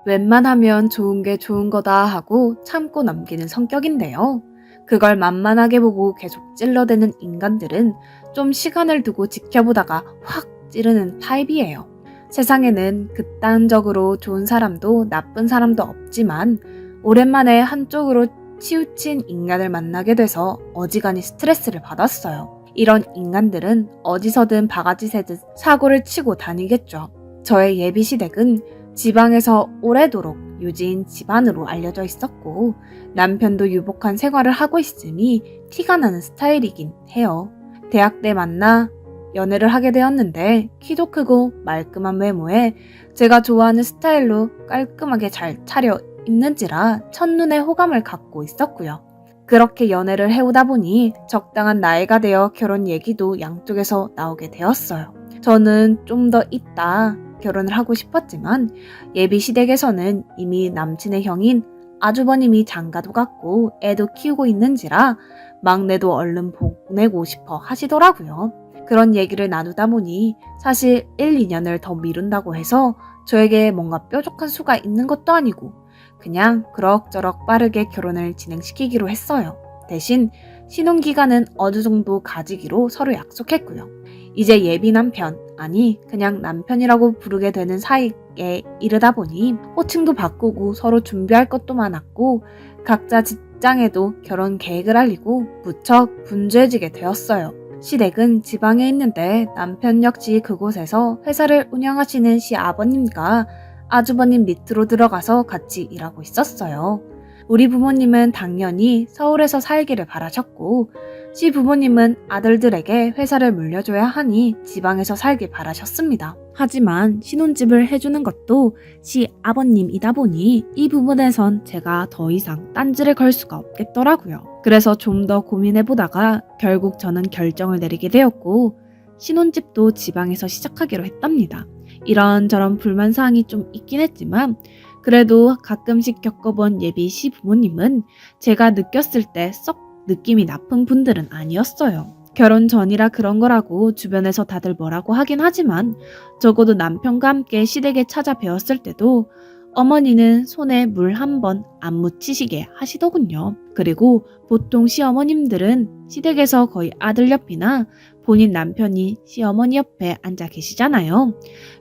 웬만하면 좋은 게 좋은 거다 하고 참고 넘기는 성격인데요. 그걸 만만하게 보고 계속 찔러대는 인간들은 좀 시간을 두고 지켜보다가 확 찌르는 타입이에요. 세상에는 극단적으로 좋은 사람도 나쁜 사람도 없지만 오랜만에 한쪽으로 치우친 인간을 만나게 돼서 어지간히 스트레스를 받았어요. 이런 인간들은 어디서든 바가지 새듯 사고를 치고 다니겠죠. 저의 예비 시댁은 지방에서 오래도록 유지인 집안으로 알려져 있었고 남편도 유복한 생활을 하고 있음이 티가 나는 스타일이긴 해요. 대학 때 만나 연애를 하게 되었는데 키도 크고 말끔한 외모에 제가 좋아하는 스타일로 깔끔하게 잘 차려 입는지라 첫눈에 호감을 갖고 있었고요. 그렇게 연애를 해오다 보니 적당한 나이가 되어 결혼 얘기도 양쪽에서 나오게 되었어요. 저는 좀 더 있다 결혼을 하고 싶었지만 예비 시댁에서는 이미 남친의 형인 아주버님이 장가도 갔고 애도 키우고 있는지라 막내도 얼른 보내고 싶어 하시더라고요. 그런 얘기를 나누다 보니 사실 1, 2년을 더 미룬다고 해서 저에게 뭔가 뾰족한 수가 있는 것도 아니고 그냥 그럭저럭 빠르게 결혼을 진행시키기로 했어요. 대신 신혼기간은 어느 정도 가지기로 서로 약속했고요. 이제 예비 남편, 아니 그냥 남편이라고 부르게 되는 사이에 이르다 보니 호칭도 바꾸고 서로 준비할 것도 많았고 각자 직장에도 결혼 계획을 알리고 무척 분주해지게 되었어요. 시댁은 지방에 있는데 남편 역시 그곳에서 회사를 운영하시는 시아버님과 아주버님 밑으로 들어가서 같이 일하고 있었어요. 우리 부모님은 당연히 서울에서 살기를 바라셨고 시부모님은 아들들에게 회사를 물려줘야 하니 지방에서 살길 바라셨습니다. 하지만 신혼집을 해주는 것도 시아버님이다 보니 이 부분에선 제가 더 이상 딴지를 걸 수가 없겠더라고요. 그래서 좀 더 고민해보다가 결국 저는 결정을 내리게 되었고 신혼집도 지방에서 시작하기로 했답니다. 이런저런 불만사항이 좀 있긴 했지만 그래도 가끔씩 겪어본 예비 시부모님은 제가 느꼈을 때 썩 느낌이 나쁜 분들은 아니었어요. 결혼 전이라 그런 거라고 주변에서 다들 뭐라고 하긴 하지만 적어도 남편과 함께 시댁에 찾아뵈었을 때도 어머니는 손에 물 한 번 안 묻히시게 하시더군요. 그리고 보통 시어머님들은 시댁에서 거의 아들 옆이나 본인 남편이 시어머니 옆에 앉아 계시잖아요.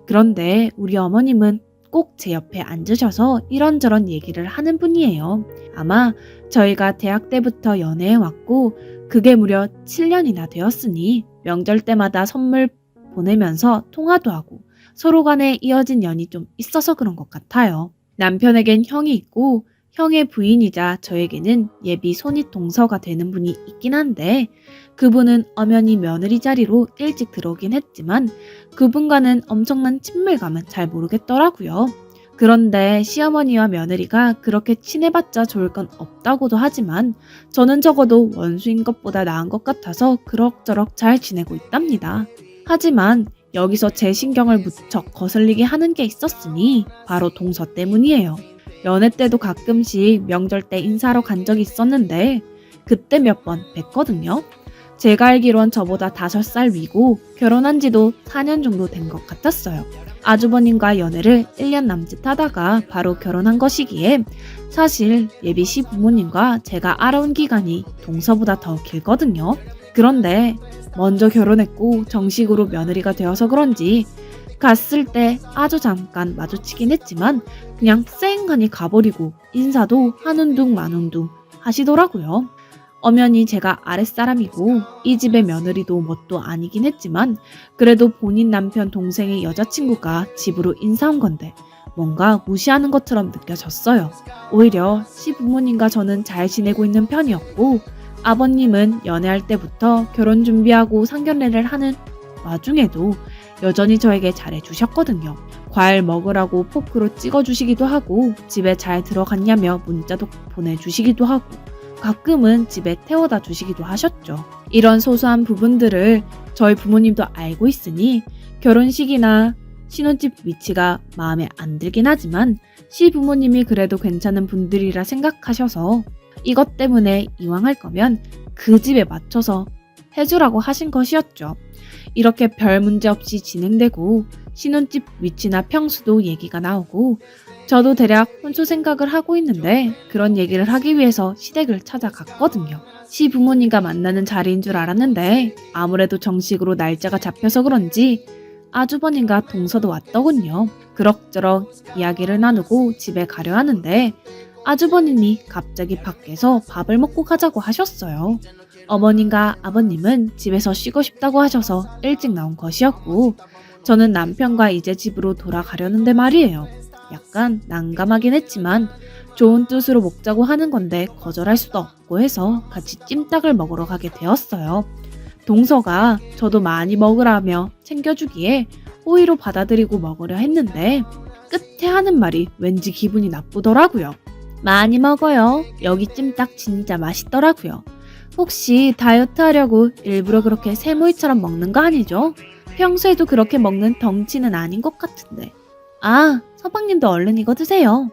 그런데 우리 어머님은 꼭 제 옆에 앉으셔서 이런저런 얘기를 하는 분이에요. 아마 저희가 대학 때부터 연애해왔고 그게 무려 7년이나 되었으니 명절 때마다 선물 보내면서 통화도 하고 서로 간에 이어진 연이 좀 있어서 그런 것 같아요. 남편에겐 형이 있고 형의 부인이자 저에게는 예비 손윗 동서가 되는 분이 있긴 한데 그분은 엄연히 며느리 자리로 일찍 들어오긴 했지만 그분과는 엄청난 친밀감은 잘 모르겠더라고요. 그런데 시어머니와 며느리가 그렇게 친해봤자 좋을 건 없다고도 하지만 저는 적어도 원수인 것보다 나은 것 같아서 그럭저럭 잘 지내고 있답니다. 하지만 여기서 제 신경을 무척 거슬리게 하는 게 있었으니 바로 동서 때문이에요. 연애 때도 가끔씩 명절 때 인사하러 간 적이 있었는데 그때 몇 번 뵀거든요. 제가 알기론 저보다 5살 위고 결혼한 지도 4년 정도 된 것 같았어요. 아주버님과 연애를 1년 남짓 하다가 바로 결혼한 것이기에 사실 예비 시부모님과 제가 알아온 기간이 동서보다 더 길거든요. 그런데 먼저 결혼했고 정식으로 며느리가 되어서 그런지 갔을 때 아주 잠깐 마주치긴 했지만 그냥 쌩하니 가버리고 인사도 하는 둥 마는 둥 하시더라고요. 엄연히 제가 아랫사람이고 이 집의 며느리도 뭣도 아니긴 했지만 그래도 본인 남편 동생의 여자친구가 집으로 인사 온 건데 뭔가 무시하는 것처럼 느껴졌어요. 오히려 시부모님과 저는 잘 지내고 있는 편이었고 아버님은 연애할 때부터 결혼 준비하고 상견례를 하는 와중에도 여전히 저에게 잘해주셨거든요. 과일 먹으라고 포크로 찍어주시기도 하고 집에 잘 들어갔냐며 문자도 보내주시기도 하고 가끔은 집에 태워다 주시기도 하셨죠. 이런 소소한 부분들을 저희 부모님도 알고 있으니 결혼식이나 신혼집 위치가 마음에 안 들긴 하지만 시부모님이 그래도 괜찮은 분들이라 생각하셔서 이것 때문에 이왕 할 거면 그 집에 맞춰서 해주라고 하신 것이었죠. 이렇게 별 문제 없이 진행되고 신혼집 위치나 평수도 얘기가 나오고 저도 대략 혼수 생각을 하고 있는데 그런 얘기를 하기 위해서 시댁을 찾아갔거든요. 시부모님과 만나는 자리인 줄 알았는데 아무래도 정식으로 날짜가 잡혀서 그런지 아주버님과 동서도 왔더군요. 그럭저럭 이야기를 나누고 집에 가려 하는데 아주버님이 갑자기 밖에서 밥을 먹고 가자고 하셨어요. 어머님과 아버님은 집에서 쉬고 싶다고 하셔서 일찍 나온 것이었고 저는 남편과 이제 집으로 돌아가려는데 말이에요. 약간 난감하긴 했지만 좋은 뜻으로 먹자고 하는 건데 거절할 수도 없고 해서 같이 찜닭을 먹으러 가게 되었어요. 동서가 저도 많이 먹으라며 챙겨주기에 호의로 받아들이고 먹으려 했는데 끝에 하는 말이 왠지 기분이 나쁘더라고요. 많이 먹어요. 여기 찜닭 진짜 맛있더라고요. 혹시 다이어트 하려고 일부러 그렇게 세모이처럼 먹는 거 아니죠? 평소에도 그렇게 먹는 덩치는 아닌 것 같은데. 아, 서방님도 얼른 이거 드세요.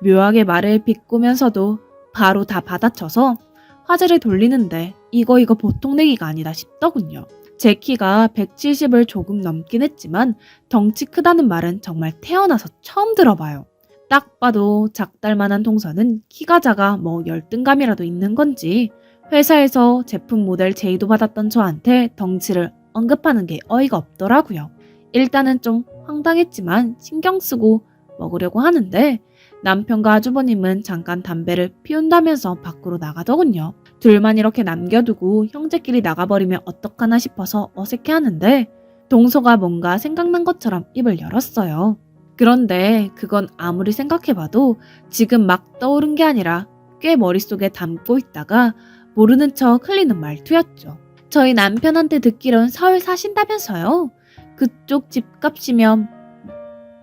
묘하게 말을 비꼬면서도 바로 다 받아쳐서 화제를 돌리는데 이거 보통 내기가 아니다 싶더군요. 제 키가 170을 조금 넘긴 했지만 덩치 크다는 말은 정말 태어나서 처음 들어봐요. 딱 봐도 작달만한 동서는 키가 작아 뭐 열등감이라도 있는 건지 회사에서 제품 모델 제의도 받았던 저한테 덩치를 언급하는 게 어이가 없더라고요. 일단은 좀 황당했지만 신경 쓰고 먹으려고 하는데 남편과 아주버님은 잠깐 담배를 피운다면서 밖으로 나가더군요. 둘만 이렇게 남겨두고 형제끼리 나가버리면 어떡하나 싶어서 어색해하는데 동서가 뭔가 생각난 것처럼 입을 열었어요. 그런데 그건 아무리 생각해봐도 지금 막 떠오른 게 아니라 꽤 머릿속에 담고 있다가 모르는 척 흘리는 말투였죠. 저희 남편한테 듣기론 서울 사신다면서요? 그쪽 집값이면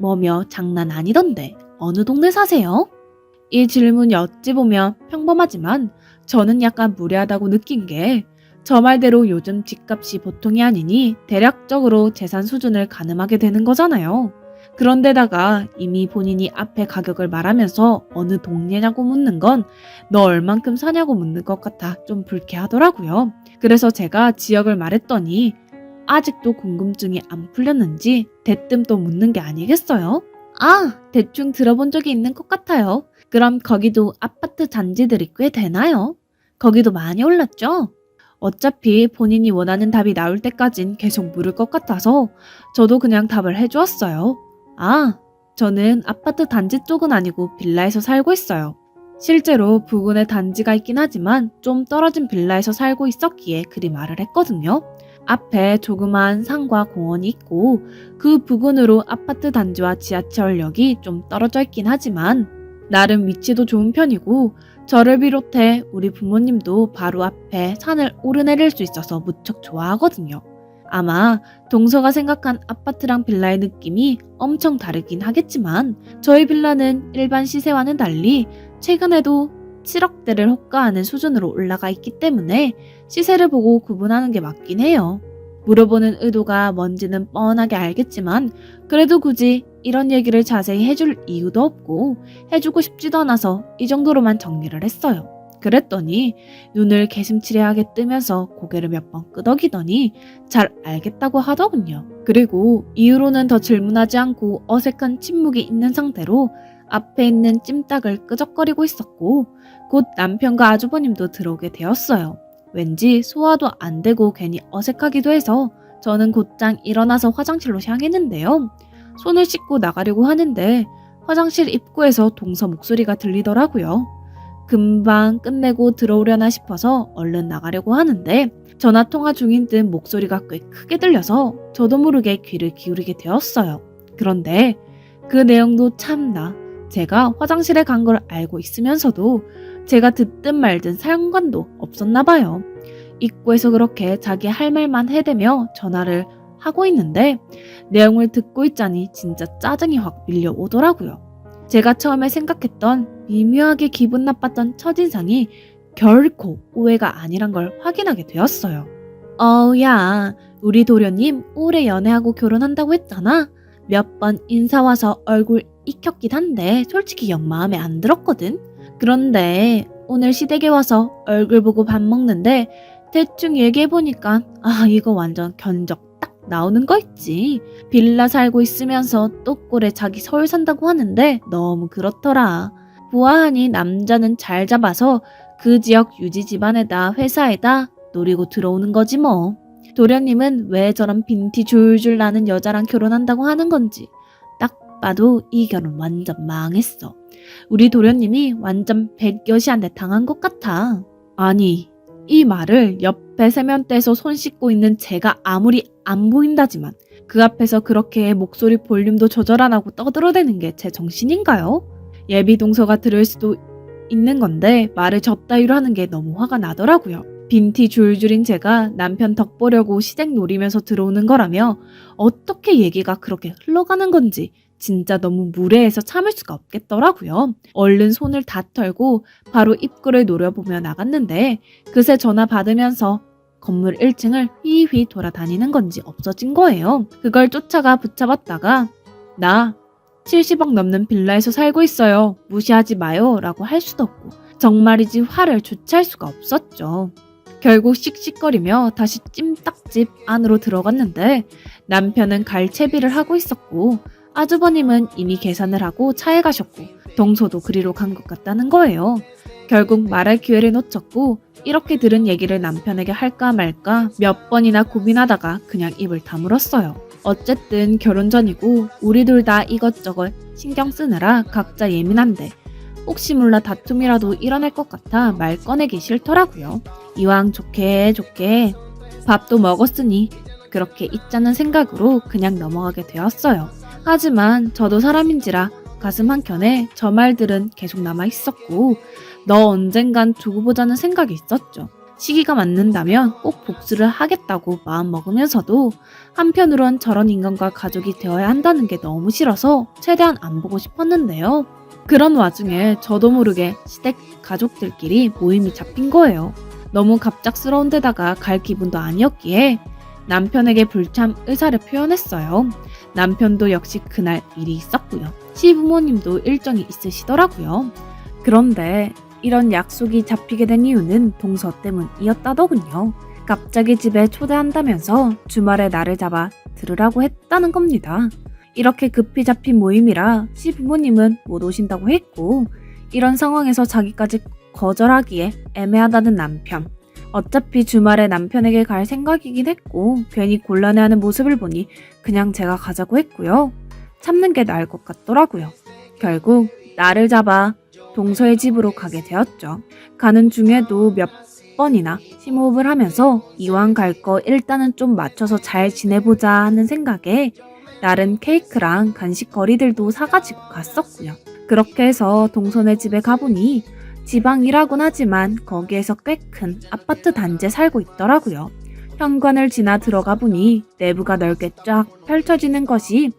뭐며 장난 아니던데 어느 동네 사세요? 이 질문이 어찌 보면 평범하지만 저는 약간 무례하다고 느낀 게 저 말대로 요즘 집값이 보통이 아니니 대략적으로 재산 수준을 가늠하게 되는 거잖아요. 그런데다가 이미 본인이 앞에 가격을 말하면서 어느 동네냐고 묻는 건 너 얼만큼 사냐고 묻는 것 같아 좀 불쾌하더라고요. 그래서 제가 지역을 말했더니 아직도 궁금증이 안 풀렸는지 대뜸 또 묻는 게 아니겠어요? 아, 대충 들어본 적이 있는 것 같아요. 그럼 거기도 아파트 단지들이 꽤 되나요? 거기도 많이 올랐죠? 어차피 본인이 원하는 답이 나올 때까진 계속 물을 것 같아서 저도 그냥 답을 해주었어요. 아, 저는 아파트 단지 쪽은 아니고 빌라에서 살고 있어요. 실제로 부근에 단지가 있긴 하지만 좀 떨어진 빌라에서 살고 있었기에 그리 말을 했거든요. 앞에 조그만 산과 공원이 있고 그 부근으로 아파트 단지와 지하철역이 좀 떨어져 있긴 하지만 나름 위치도 좋은 편이고 저를 비롯해 우리 부모님도 바로 앞에 산을 오르내릴 수 있어서 무척 좋아하거든요. 아마 동서가 생각한 아파트랑 빌라의 느낌이 엄청 다르긴 하겠지만 저희 빌라는 일반 시세와는 달리 최근에도 7억대를 호가하는 수준으로 올라가 있기 때문에 시세를 보고 구분하는 게 맞긴 해요. 물어보는 의도가 뭔지는 뻔하게 알겠지만 그래도 굳이 이런 얘기를 자세히 해줄 이유도 없고 해주고 싶지도 않아서 이 정도로만 정리를 했어요. 그랬더니 눈을 개심치레하게 뜨면서 고개를 몇 번 끄덕이더니 잘 알겠다고 하더군요. 그리고 이후로는 더 질문하지 않고 어색한 침묵이 있는 상태로 앞에 있는 찜닭을 끄적거리고 있었고 곧 남편과 아주버님도 들어오게 되었어요. 왠지 소화도 안 되고 괜히 어색하기도 해서 저는 곧장 일어나서 화장실로 향했는데요. 손을 씻고 나가려고 하는데 화장실 입구에서 동서 목소리가 들리더라고요. 금방 끝내고 들어오려나 싶어서 얼른 나가려고 하는데 전화통화 중인 듯 목소리가 꽤 크게 들려서 저도 모르게 귀를 기울이게 되었어요. 그런데 그 내용도 참나 제가 화장실에 간 걸 알고 있으면서도 제가 듣든 말든 상관도 없었나 봐요. 입구에서 그렇게 자기 할 말만 해대며 전화를 하고 있는데 내용을 듣고 있자니 진짜 짜증이 확 밀려오더라고요. 제가 처음에 생각했던 미묘하게 기분 나빴던 첫인상이 결코 오해가 아니란 걸 확인하게 되었어요. 야, 우리 도련님 올해 연애하고 결혼한다고 했잖아. 몇 번 인사 와서 얼굴 익혔긴 한데 솔직히 영 마음에 안 들었거든. 그런데 오늘 시댁에 와서 얼굴 보고 밥 먹는데 대충 얘기해보니까 이거 완전 견적 딱 나오는 거 있지. 빌라 살고 있으면서 또 꼴에 자기 서울 산다고 하는데 너무 그렇더라. 보아하니 남자는 잘 잡아서 그 지역 유지 집안에다 회사에다 노리고 들어오는 거지 뭐. 도련님은 왜 저런 빈티 줄줄 나는 여자랑 결혼한다고 하는 건지 딱 봐도 이 결혼 완전 망했어. 우리 도련님이 완전 백여시한테 당한 것 같아. 아니, 이 말을 옆에 세면대에서 손 씻고 있는 제가 아무리 안 보인다지만 그 앞에서 그렇게 목소리 볼륨도 조절 안 하고 떠들어대는 게 제 정신인가요? 예비 동서가 들을 수도 있는 건데 말을 저따위로 하는 게 너무 화가 나더라고요. 빈티 줄줄인 제가 남편 덕 보려고 시댁 노리면서 들어오는 거라며 어떻게 얘기가 그렇게 흘러가는 건지 진짜 너무 무례해서 참을 수가 없겠더라고요. 얼른 손을 다 털고 바로 입구를 노려보며 나갔는데 그새 전화 받으면서 건물 1층을 휘휘 돌아다니는 건지 없어진 거예요. 그걸 쫓아가 붙잡았다가 나 70억 넘는 빌라에서 살고 있어요. 무시하지 마요 라고 할 수도 없고 정말이지 화를 주체할 수가 없었죠. 결국 씩씩거리며 다시 찜닭집 안으로 들어갔는데 남편은 갈채비를 하고 있었고 아주버님은 이미 계산을 하고 차에 가셨고 동서도 그리로 간 것 같다는 거예요. 결국 말할 기회를 놓쳤고 이렇게 들은 얘기를 남편에게 할까 말까 몇 번이나 고민하다가 그냥 입을 다물었어요. 어쨌든 결혼 전이고 우리 둘 다 이것저것 신경 쓰느라 각자 예민한데 혹시 몰라 다툼이라도 일어날 것 같아 말 꺼내기 싫더라고요. 이왕 좋게 밥도 먹었으니 그렇게 잊자는 생각으로 그냥 넘어가게 되었어요. 하지만 저도 사람인지라 가슴 한켠에 저 말들은 계속 남아있었고 너 언젠간 두고 보자는 생각이 있었죠. 시기가 맞는다면 꼭 복수를 하겠다고 마음먹으면서도 한편으론 저런 인간과 가족이 되어야 한다는 게 너무 싫어서 최대한 안 보고 싶었는데요. 그런 와중에 저도 모르게 시댁 가족들끼리 모임이 잡힌 거예요. 너무 갑작스러운 데다가 갈 기분도 아니었기에 남편에게 불참 의사를 표현했어요. 남편도 역시 그날 일이 있었고요. 시부모님도 일정이 있으시더라고요. 그런데 이런 약속이 잡히게 된 이유는 동서 때문이었다더군요. 갑자기 집에 초대한다면서 주말에 나를 잡아 들으라고 했다는 겁니다. 이렇게 급히 잡힌 모임이라 시부모님은 못 오신다고 했고 이런 상황에서 자기까지 거절하기에 애매하다는 남편. 어차피 주말에 남편에게 갈 생각이긴 했고 괜히 곤란해하는 모습을 보니 그냥 제가 가자고 했고요. 참는 게 나을 것 같더라고요. 결국 나를 잡아 동서의 집으로 가게 되었죠. 가는 중에도 몇 번이나 심호흡을 하면서 이왕 갈 거 일단은 좀 맞춰서 잘 지내보자 하는 생각에 다른 케이크랑 간식거리들도 사가지고 갔었고요. 그렇게 해서 동서네 집에 가보니 지방이라곤 하지만 거기에서 꽤 큰 아파트 단지에 살고 있더라고요. 현관을 지나 들어가 보니 내부가 넓게 쫙 펼쳐지는 것이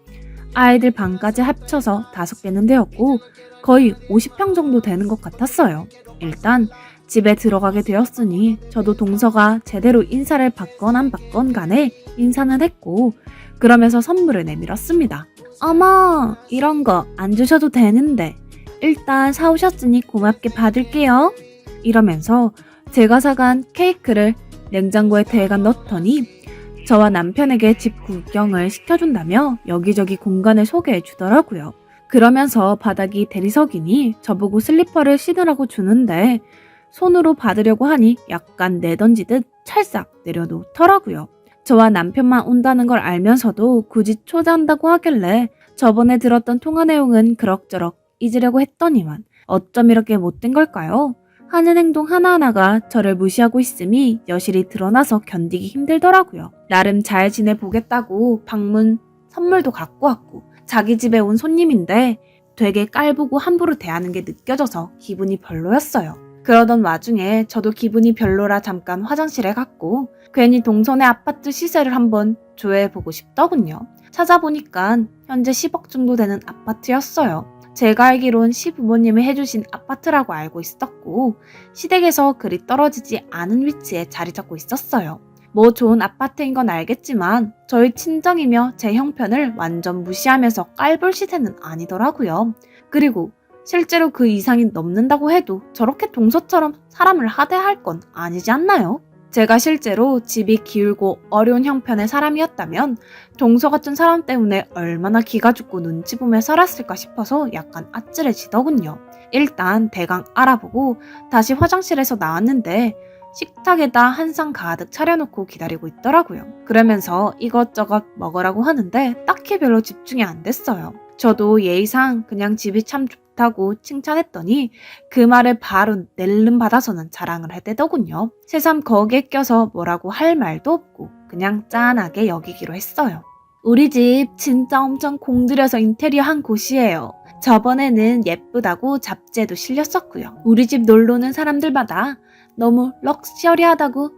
아이들 방까지 합쳐서 5개는 되었고 거의 50평 정도 되는 것 같았어요. 일단 집에 들어가게 되었으니 저도 동서가 제대로 인사를 받건 안 받건 간에 인사는 했고 그러면서 선물을 내밀었습니다. 어머, 이런 거 안 주셔도 되는데 일단 사오셨으니 고맙게 받을게요. 이러면서 제가 사간 케이크를 냉장고에 대강 넣더니 저와 남편에게 집 구경을 시켜준다며 여기저기 공간을 소개해 주더라고요. 그러면서 바닥이 대리석이니 저보고 슬리퍼를 신으라고 주는데 손으로 받으려고 하니 약간 내던지듯 찰싹 내려놓더라고요. 저와 남편만 온다는 걸 알면서도 굳이 초대한다고 하길래 저번에 들었던 통화 내용은 그럭저럭 잊으려고 했더니만 어쩜 이렇게 못된 걸까요? 하는 행동 하나하나가 저를 무시하고 있음이 여실히 드러나서 견디기 힘들더라고요. 나름 잘 지내보겠다고 방문 선물도 갖고 왔고 자기 집에 온 손님인데 되게 깔보고 함부로 대하는 게 느껴져서 기분이 별로였어요. 그러던 와중에 저도 기분이 별로라 잠깐 화장실에 갔고 괜히 동선의 아파트 시세를 한번 조회해보고 싶더군요. 찾아보니까 현재 10억 정도 되는 아파트였어요. 제가 알기론 시부모님이 해주신 아파트라고 알고 있었고 시댁에서 그리 떨어지지 않은 위치에 자리 잡고 있었어요. 뭐 좋은 아파트인 건 알겠지만 저희 친정이며 제 형편을 완전 무시하면서 깔볼 시세는 아니더라고요. 그리고 실제로 그 이상이 넘는다고 해도 저렇게 동서처럼 사람을 하대할 건 아니지 않나요? 제가 실제로 집이 기울고 어려운 형편의 사람이었다면 동서 같은 사람 때문에 얼마나 기가 죽고 눈치 보며 살았을까 싶어서 약간 아찔해지더군요. 일단 대강 알아보고 다시 화장실에서 나왔는데 식탁에다 한 상 가득 차려놓고 기다리고 있더라고요. 그러면서 이것저것 먹으라고 하는데 딱히 별로 집중이 안 됐어요. 저도 예의상 그냥 집이 참 좋다고 칭찬했더니 그 말을 바로 낼름 받아서는 자랑을 해대더군요. 새삼 거기에 껴서 뭐라고 할 말도 없고 그냥 짠하게 여기기로 했어요. 우리 집 진짜 엄청 공들여서 인테리어 한 곳이에요. 저번에는 예쁘다고 잡지에도 실렸었고요. 우리 집 놀러 오는 사람들마다 너무 럭셔리하다고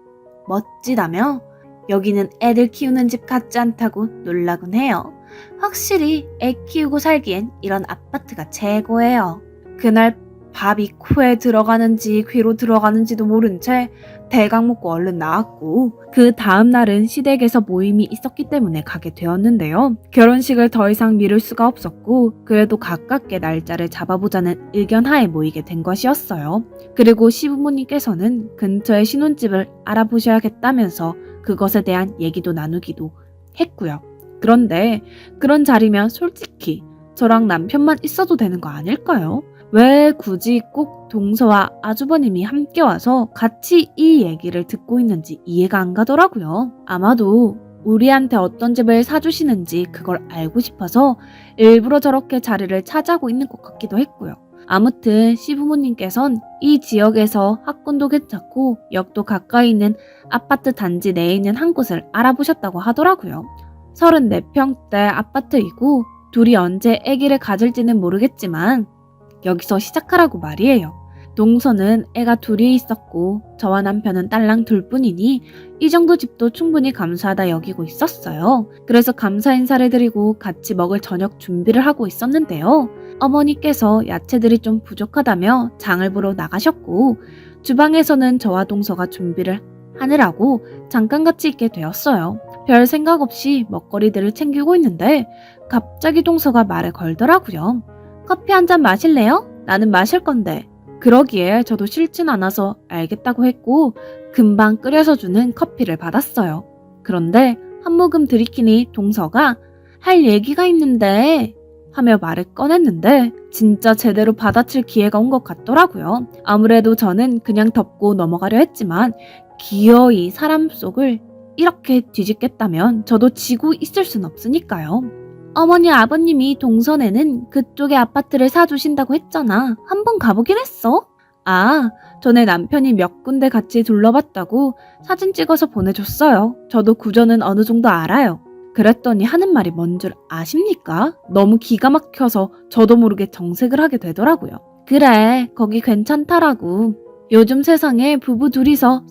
멋지다며 여기는 애들 키우는 집 같지 않다고 놀라곤 해요. 확실히 애 키우고 살기엔 이런 아파트가 최고예요. 그날 밥이 코에 들어가는지 귀로 들어가는지도 모른 채 대강 먹고 얼른 나왔고 그 다음 날은 시댁에서 모임이 있었기 때문에 가게 되었는데요. 결혼식을 더 이상 미룰 수가 없었고 그래도 가깝게 날짜를 잡아보자는 의견 하에 모이게 된 것이었어요. 그리고 시부모님께서는 근처에 신혼집을 알아보셔야겠다면서 그것에 대한 얘기도 나누기도 했고요. 그런데 그런 자리면 솔직히 저랑 남편만 있어도 되는 거 아닐까요? 왜 굳이 꼭 동서와 아주버님이 함께 와서 같이 이 얘기를 듣고 있는지 이해가 안 가더라고요. 아마도 우리한테 어떤 집을 사주시는지 그걸 알고 싶어서 일부러 저렇게 자리를 차지하고 있는 것 같기도 했고요. 아무튼 시부모님께선 이 지역에서 학군도 괜찮고 역도 가까이 있는 아파트 단지 내에 있는 한 곳을 알아보셨다고 하더라고요. 34평대 아파트이고 둘이 언제 아기를 가질지는 모르겠지만 여기서 시작하라고 말이에요. 동서는 애가 둘이 있었고 저와 남편은 딸랑 둘뿐이니 이 정도 집도 충분히 감사하다 여기고 있었어요. 그래서 감사 인사를 드리고 같이 먹을 저녁 준비를 하고 있었는데요. 어머니께서 야채들이 좀 부족하다며 장을 보러 나가셨고 주방에서는 저와 동서가 준비를 하느라고 잠깐 같이 있게 되었어요. 별 생각 없이 먹거리들을 챙기고 있는데 갑자기 동서가 말을 걸더라고요. 커피 한 잔 마실래요? 나는 마실 건데. 그러기에 저도 싫진 않아서 알겠다고 했고 금방 끓여서 주는 커피를 받았어요. 그런데 한 모금 들이키니 동서가 할 얘기가 있는데 하며 말을 꺼냈는데 진짜 제대로 받아칠 기회가 온 것 같더라고요. 아무래도 저는 그냥 덮고 넘어가려 했지만 기어이 사람 속을 이렇게 뒤집겠다면 저도 지고 있을 순 없으니까요. 어머니 아버님이 동선에는 그쪽에 아파트를 사주신다고 했잖아. 한번 가보긴 했어? 아, 전에 남편이 몇 군데 같이 둘러봤다고 사진 찍어서 보내줬어요. 저도 구조는 어느 정도 알아요. 그랬더니 하는 말이 뭔 줄 아십니까? 너무 기가 막혀서 저도 모르게 정색을 하게 되더라고요. 그래, 거기 괜찮다라고. 요즘 세상에 부부 둘이서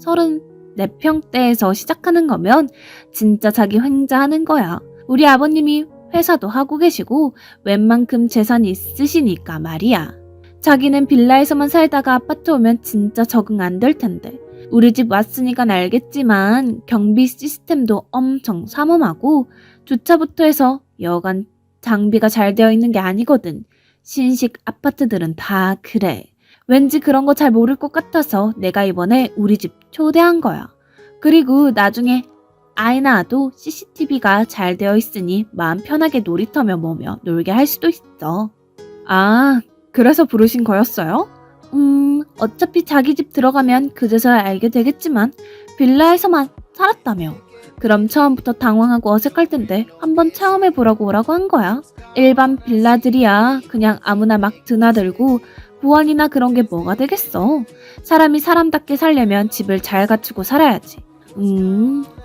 34평대에서 시작하는 거면 진짜 자기 횡재하는 거야. 우리 아버님이 회사도 하고 계시고 웬만큼 재산이 있으시니까 말이야. 자기는 빌라에서만 살다가 아파트 오면 진짜 적응 안 될 텐데. 우리 집 왔으니까 알겠지만 경비 시스템도 엄청 삼엄하고 주차부터 해서 여간 장비가 잘 되어 있는 게 아니거든. 신식 아파트들은 다 그래. 왠지 그런 거 잘 모를 것 같아서 내가 이번에 우리 집 초대한 거야. 그리고 나중에 아이 낳아도 CCTV가 잘 되어 있으니 마음 편하게 놀이터며 뭐며 놀게 할 수도 있어. 아, 그래서 부르신 거였어요? 어차피 자기 집 들어가면 그제서야 알게 되겠지만 빌라에서만 살았다며. 그럼 처음부터 당황하고 어색할 텐데 한번 체험해보라고 오라고 한 거야. 일반 빌라들이야 그냥 아무나 막 드나들고 보안이나 그런 게 뭐가 되겠어. 사람이 사람답게 살려면 집을 잘 갖추고 살아야지.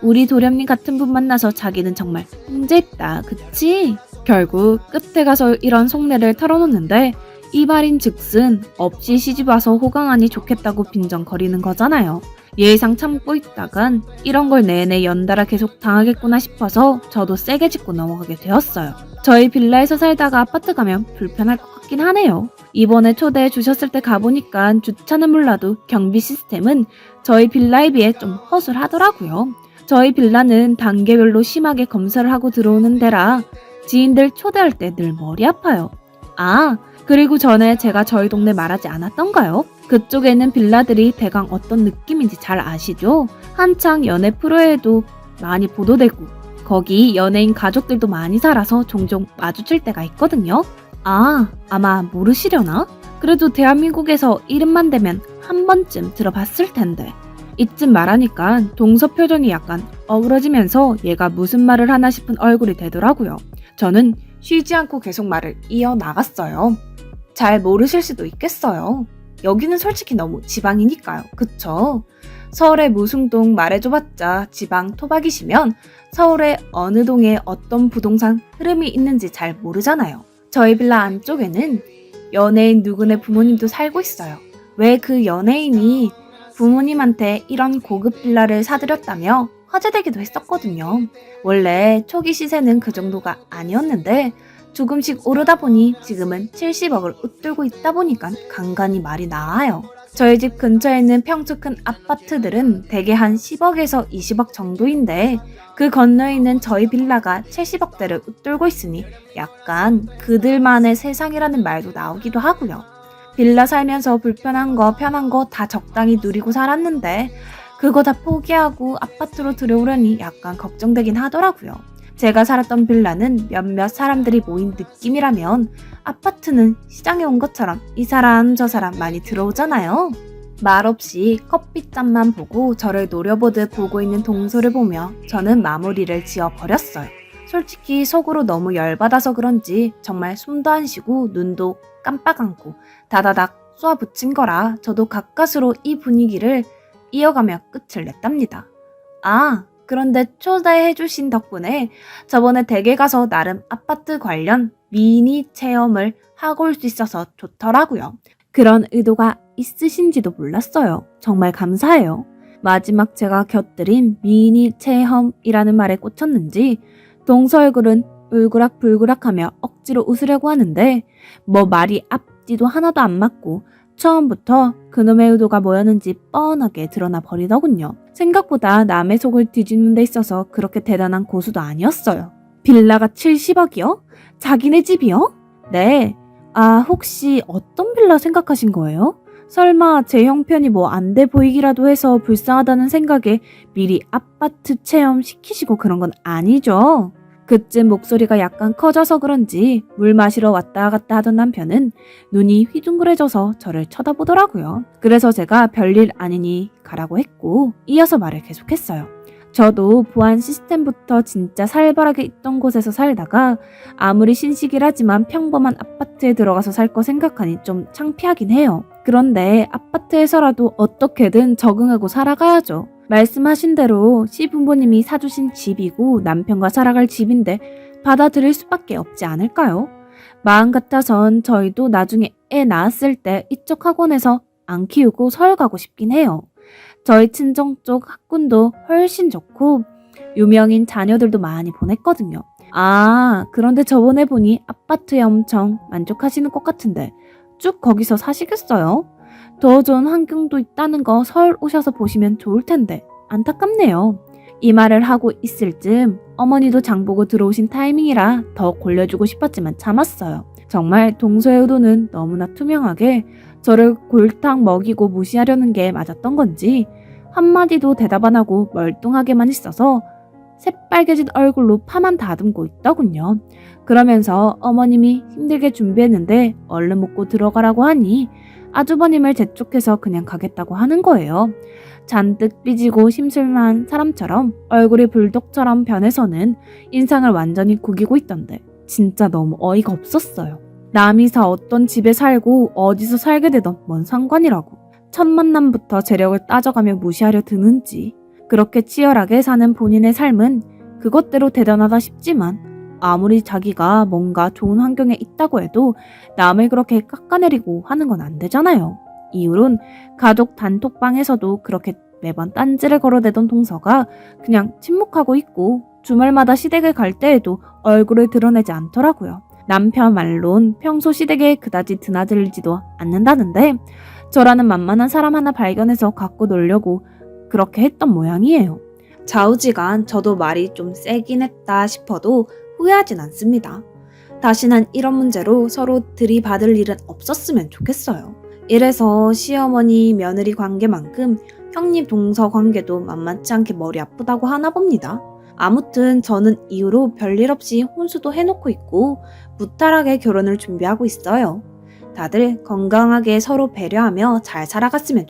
우리 도련님 같은 분 만나서 자기는 정말 횡재했다, 그치? 결국 끝에 가서 이런 속내를 털어놓는데 이 말인 즉슨 없이 시집와서 호강하니 좋겠다고 빈정거리는 거잖아요. 예의상 참고 있다간 이런 걸 내내 연달아 계속 당하겠구나 싶어서 저도 세게 짚고 넘어가게 되었어요. 저희 빌라에서 살다가 아파트 가면 불편할 것 같긴 하네요. 이번에 초대해 주셨을 때 가보니까 주차는 몰라도 경비 시스템은 저희 빌라에 비해 좀 허술하더라고요. 저희 빌라는 단계별로 심하게 검사를 하고 들어오는 데라 지인들 초대할 때 늘 머리 아파요. 아, 그리고 전에 제가 저희 동네 말하지 않았던가요? 그쪽에 있는 빌라들이 대강 어떤 느낌인지 잘 아시죠? 한창 연애 프로에도 많이 보도되고 거기 연예인 가족들도 많이 살아서 종종 마주칠 때가 있거든요. 아, 아마 모르시려나? 그래도 대한민국에서 이름만 대면 한 번쯤 들어봤을 텐데. 이쯤 말하니까 동서 표정이 약간 어그러지면서 얘가 무슨 말을 하나 싶은 얼굴이 되더라고요. 저는 쉬지 않고 계속 말을 이어나갔어요. 잘 모르실 수도 있겠어요. 여기는 솔직히 너무 지방이니까요. 그쵸? 서울의 무숭동 말해줘봤자 지방 토박이시면 서울의 어느 동에 어떤 부동산 흐름이 있는지 잘 모르잖아요. 저희 빌라 안쪽에는 연예인 누구네 부모님도 살고 있어요. 왜 그 연예인이 부모님한테 이런 고급 빌라를 사드렸다며 화제되기도 했었거든요. 원래 초기 시세는 그 정도가 아니었는데 조금씩 오르다 보니 지금은 70억을 웃돌고 있다 보니까 간간히 말이 나와요. 저희 집 근처에 있는 평수 큰 아파트들은 대개 한 10억에서 20억 정도인데 그 건너에 있는 저희 빌라가 70억대를 웃돌고 있으니 약간 그들만의 세상이라는 말도 나오기도 하고요. 빌라 살면서 불편한 거 편한 거 다 적당히 누리고 살았는데 그거 다 포기하고 아파트로 들어오려니 약간 걱정되긴 하더라고요. 제가 살았던 빌라는 몇몇 사람들이 모인 느낌이라면 아파트는 시장에 온 것처럼 이 사람 저 사람 많이 들어오잖아요. 말없이 커피잔만 보고 저를 노려보듯 보고 있는 동서를 보며 저는 마무리를 지어버렸어요. 솔직히 속으로 너무 열받아서 그런지 정말 숨도 안 쉬고 눈도 깜빡 안고 다다닥 쏘아붙인 거라 저도 가까스로 이 분위기를 이어가며 끝을 냈답니다. 아, 그런데 초대해주신 덕분에 저번에 댁에 가서 나름 아파트 관련 미니 체험을 하고 올 수 있어서 좋더라고요. 그런 의도가 있으신지도 몰랐어요. 정말 감사해요. 마지막 제가 곁들인 미니 체험이라는 말에 꽂혔는지 동서 얼굴은 울그락불그락하며 억지로 웃으려고 하는데 뭐 말이 앞뒤도 하나도 안 맞고 처음부터 그놈의 의도가 뭐였는지 뻔하게 드러나 버리더군요. 생각보다 남의 속을 뒤집는 데 있어서 그렇게 대단한 고수도 아니었어요. 빌라가 70억이요? 자기네 집이요? 네. 아, 혹시 어떤 빌라 생각하신 거예요? 설마 제 형편이 뭐 안 돼 보이기라도 해서 불쌍하다는 생각에 미리 아파트 체험 시키시고 그런 건 아니죠? 그쯤 목소리가 약간 커져서 그런지 물 마시러 왔다 갔다 하던 남편은 눈이 휘둥그레져서 저를 쳐다보더라고요. 그래서 제가 별일 아니니 가라고 했고 이어서 말을 계속했어요. 저도 보안 시스템부터 진짜 살벌하게 있던 곳에서 살다가 아무리 신식이라지만 평범한 아파트에 들어가서 살 거 생각하니 좀 창피하긴 해요. 그런데 아파트에서라도 어떻게든 적응하고 살아가야죠. 말씀하신 대로 시부모님이 사주신 집이고 남편과 살아갈 집인데 받아들일 수밖에 없지 않을까요? 마음 같아선 저희도 나중에 애 낳았을 때 이쪽 학원에서 안 키우고 서울 가고 싶긴 해요. 저희 친정 쪽 학군도 훨씬 좋고 유명인 자녀들도 많이 보냈거든요. 아, 그런데 저번에 보니 아파트에 엄청 만족하시는 것 같은데 쭉 거기서 사시겠어요? 더 좋은 환경도 있다는 거 서울 오셔서 보시면 좋을 텐데 안타깝네요. 이 말을 하고 있을 즈음 어머니도 장보고 들어오신 타이밍이라 더 골려주고 싶었지만 참았어요. 정말 동서의 의도는 너무나 투명하게 저를 골탕 먹이고 무시하려는 게 맞았던 건지 한마디도 대답 안 하고 멀뚱하게만 있어서 새빨개진 얼굴로 파만 다듬고 있더군요. 그러면서 어머님이 힘들게 준비했는데 얼른 먹고 들어가라고 하니 아주버님을 재촉해서 그냥 가겠다고 하는 거예요. 잔뜩 삐지고 심술만 사람처럼 얼굴이 불독처럼 변해서는 인상을 완전히 구기고 있던데 진짜 너무 어이가 없었어요. 남이사 어떤 집에 살고 어디서 살게 되던 뭔 상관이라고. 첫 만남부터 재력을 따져가며 무시하려 드는지. 그렇게 치열하게 사는 본인의 삶은 그것대로 대단하다 싶지만 아무리 자기가 뭔가 좋은 환경에 있다고 해도 남을 그렇게 깎아내리고 하는 건 안 되잖아요. 이후론 가족 단톡방에서도 그렇게 매번 딴지를 걸어대던 동서가 그냥 침묵하고 있고 주말마다 시댁을 갈 때에도 얼굴을 드러내지 않더라고요. 남편 말론 평소 시댁에 그다지 드나들지도 않는다는데 저라는 만만한 사람 하나 발견해서 갖고 놀려고 그렇게 했던 모양이에요. 좌우지간 저도 말이 좀 세긴 했다 싶어도 후회하진 않습니다. 다시는 이런 문제로 서로 들이받을 일은 없었으면 좋겠어요. 이래서 시어머니 며느리 관계만큼 형님 동서 관계도 만만치 않게 머리 아프다고 하나 봅니다. 아무튼 저는 이후로 별일 없이 혼수도 해놓고 있고 무탈하게 결혼을 준비하고 있어요. 다들 건강하게 서로 배려하며 잘 살아갔으면